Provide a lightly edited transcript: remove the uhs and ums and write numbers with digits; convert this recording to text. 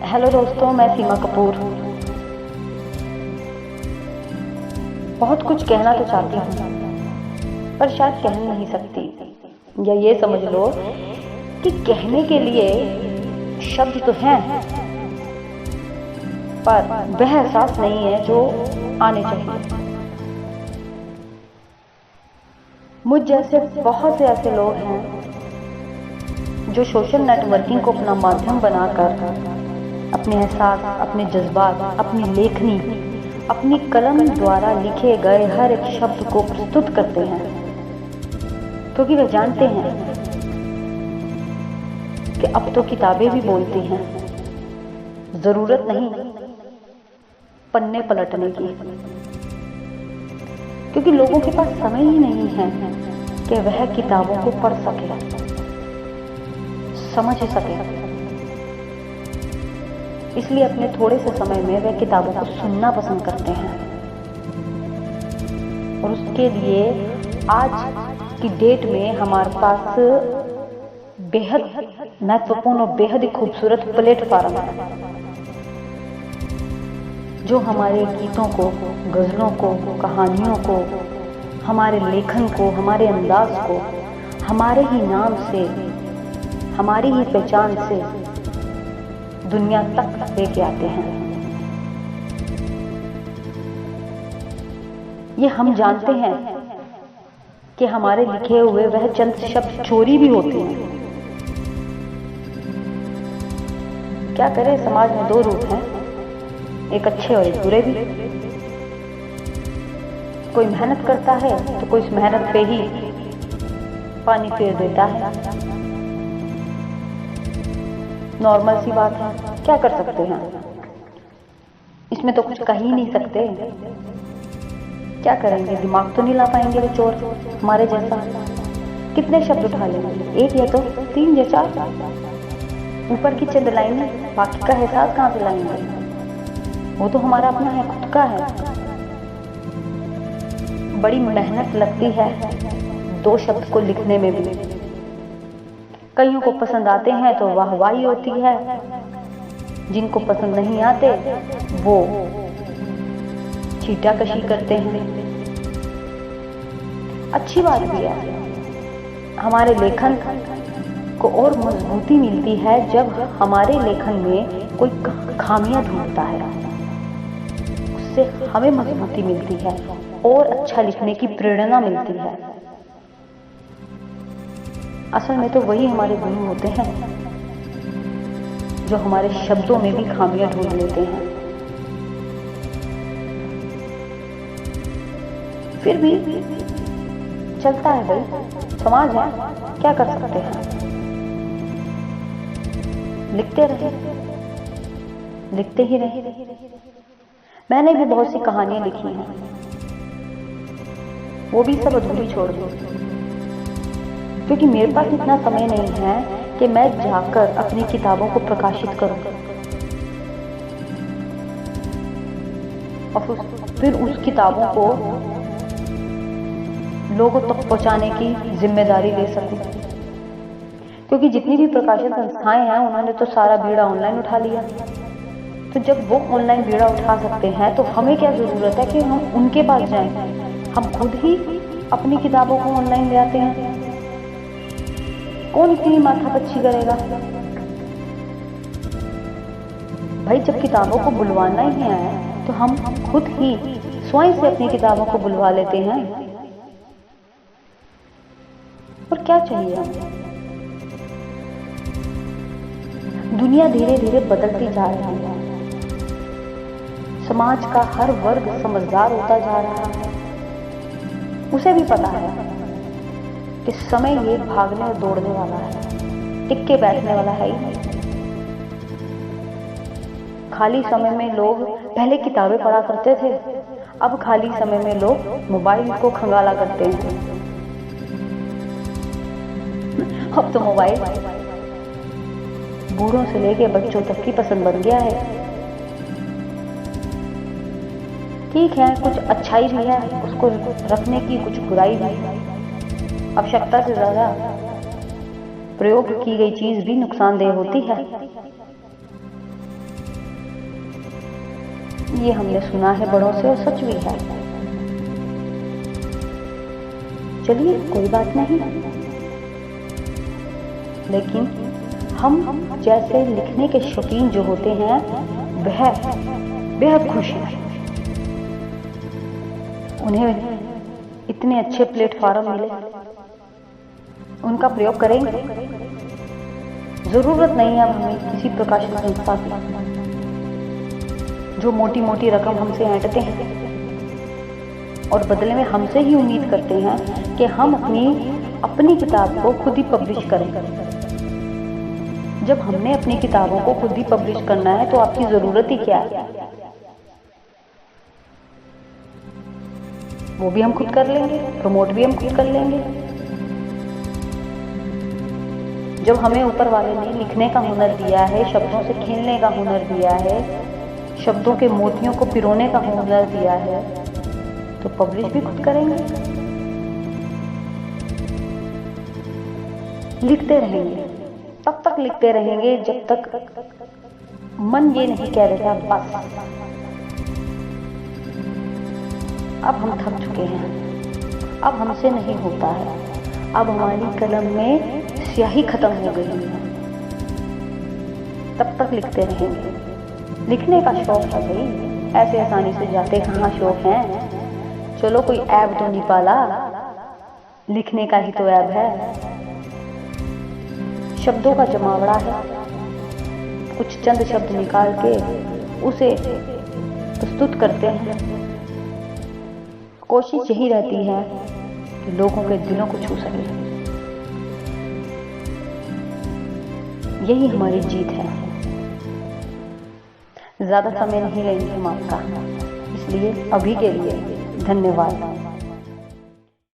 Hello दोस्तों, मैं सीमा कपूर। बहुत कुछ कहना तो चाहती हूँ पर शायद कह नहीं सकती, या ये समझ लो कि कहने के लिए शब्द तो हैं पर वह एहसास नहीं है जो आने चाहिए। मुझ जैसे बहुत से ऐसे लोग हैं जो सोशल नेटवर्किंग को अपना माध्यम बनाकर अपने एहसास, अपने जज्बात, अपनी लेखनी, अपनी कलम द्वारा लिखे गए हर एक शब्द को प्रस्तुत करते हैं, क्योंकि वे जानते हैं कि अब तो किताबें भी बोलती हैं, जरूरत नहीं पन्ने पलटने की, क्योंकि लोगों के पास समय ही नहीं है कि वह किताबों को पढ़ सके, समझ सके। इसलिए अपने थोड़े से समय में वे किताबों को सुनना पसंद करते हैं, और उसके लिए आज की डेट में हमारे पास बेहद महत्वपूर्ण और बेहद ही खूबसूरत प्लेटफॉर्म है, जो हमारे गीतों को, गजलों को, कहानियों को, हमारे लेखन को, हमारे अंदाज को हमारे ही नाम से, हमारी ही पहचान से दुनिया तक लेके आते हैं। ये हम जानते हैं कि हमारे लिखे हुए वह चंद शब्द चोरी भी होते हैं। क्या करें, समाज में दो रूप हैं, एक अच्छे और एक बुरे भी। कोई मेहनत करता है तो कोई इस मेहनत पे ही पानी फेर देता है। नॉर्मल सी बात है, क्या कर सकते हैं, इसमें तो कुछ कह ही नहीं सकते। क्या करेंगे, दिमाग तो नहीं ला पाएंगे वो चोर हमारे जैसा। कितने शब्द उठा लेंगे, एक या तो तीन या चार, ऊपर की चंद लाइनें, बाकी का एहसास कहाँ से लाएंगे? वो तो हमारा अपना है, खुद का है। बड़ी मेहनत लगती है दो शब्द को लिखने में भी। कईयों को पसंद आते हैं तो वाहवाही होती है, जिनको पसंद नहीं आते वो छीटाकशी करते हैं। अच्छी बात भी है, हमारे लेखन को और मजबूती मिलती है जब हमारे लेखन में कोई खामियां ढूंढता है, उससे हमें मजबूती मिलती है और अच्छा लिखने की प्रेरणा मिलती है। असल में तो वही हमारे गुरु होते हैं, जो हमारे शब्दों में भी खामियां ढूंढ लेते हैं। फिर भी चलता है भाई, समाज है, क्या कर सकते हैं। लिखते रहे, लिखते ही रहे। मैंने भी बहुत सी कहानियां लिखी हैं, वो भी सब अधूरी छोड़ दी, क्योंकि मेरे पास इतना समय नहीं है कि मैं जाकर अपनी किताबों को प्रकाशित करूं और फिर उस किताबों को लोगों तक पहुंचाने की जिम्मेदारी ले सकूं। क्योंकि जितनी भी प्रकाशन संस्थाएं हैं उन्होंने तो सारा बीड़ा ऑनलाइन उठा लिया। तो जब वो ऑनलाइन बीड़ा उठा सकते हैं तो हमें क्या जरूरत है कि हम उनके पास जाएं। हम खुद ही अपनी किताबों को ऑनलाइन ले आते हैं। कौन इतनी माथापच्ची करेगा भाई। जब किताबों को बुलवाना ही है तो हम खुद ही स्वयं से अपनी किताबों को बुलवा लेते हैं। और क्या चाहिए हमें। दुनिया धीरे धीरे बदलती जा रही है, समाज का हर वर्ग समझदार होता जा रहा है। उसे भी पता है कि समय ये भागने और दौड़ने वाला है, टिक के बैठने वाला है ही नहीं। खाली समय में लोग पहले किताबें पढ़ा करते थे, अब खाली समय में लोग मोबाइल को खंगाला करते हैं। अब तो मोबाइल बूढ़ों से लेके बच्चों तक की पसंद बन गया है। ठीक है, कुछ अच्छाई भी है उसको रखने की, कुछ बुराई भी है। आवश्यकता से ज्यादा प्रयोग की गई चीज भी नुकसानदेह होती है। ये हमने सुना है बड़ों से और सच भी है। चलिए कोई बात नहीं, लेकिन हम जैसे लिखने के शौकीन जो होते हैं वह बेहद खुश हैं। उन्हें इतने अच्छे प्लेटफॉर्म मिले, उनका प्रयोग करेंगे। जरूरत नहीं है अब हमें किसी प्रकाशन संस्था की जो मोटी मोटी रकम हमसे ऐंठते हैं और बदले में हमसे ही उम्मीद करते हैं कि हम अपनी किताब को खुद ही पब्लिश करें। जब हमने अपनी किताबों को खुद ही पब्लिश करना है तो आपकी जरूरत ही क्या है? वो भी हम खुद कर लेंगे, प्रमोट भी हम खुद कर लेंगे। जब हमें ऊपर वाले ने लिखने का हुनर दिया है, शब्दों से खेलने का हुनर दिया है, शब्दों के मोतियों को पिरोने का हुनर दिया है, तो पब्लिश भी खुद करेंगे। लिखते रहेंगे, तब तक लिखते रहेंगे जब तक मन ये नहीं कह देता बस अब हम थक चुके हैं, अब हमसे नहीं होता है, अब हमारी कलम में स्याही खत्म हो गई है। तब तक लिखते रहेंगे। लिखने का शौक है भाई, ऐसे आसानी से जाते कहाँ शौक हैं। चलो कोई ऐब तो नहीं पाला, लिखने का ही तो ऐब है। शब्दों का जमावड़ा है, कुछ चंद शब्द निकाल के उसे प्रस्तुत करते हैं। कोशिश यही रहती है कि लोगों के दिलों को छू सके। यही हमारी जीत है। ज्यादा समय नहीं लेंगे हम आपका, इसलिए अभी के लिए धन्यवाद।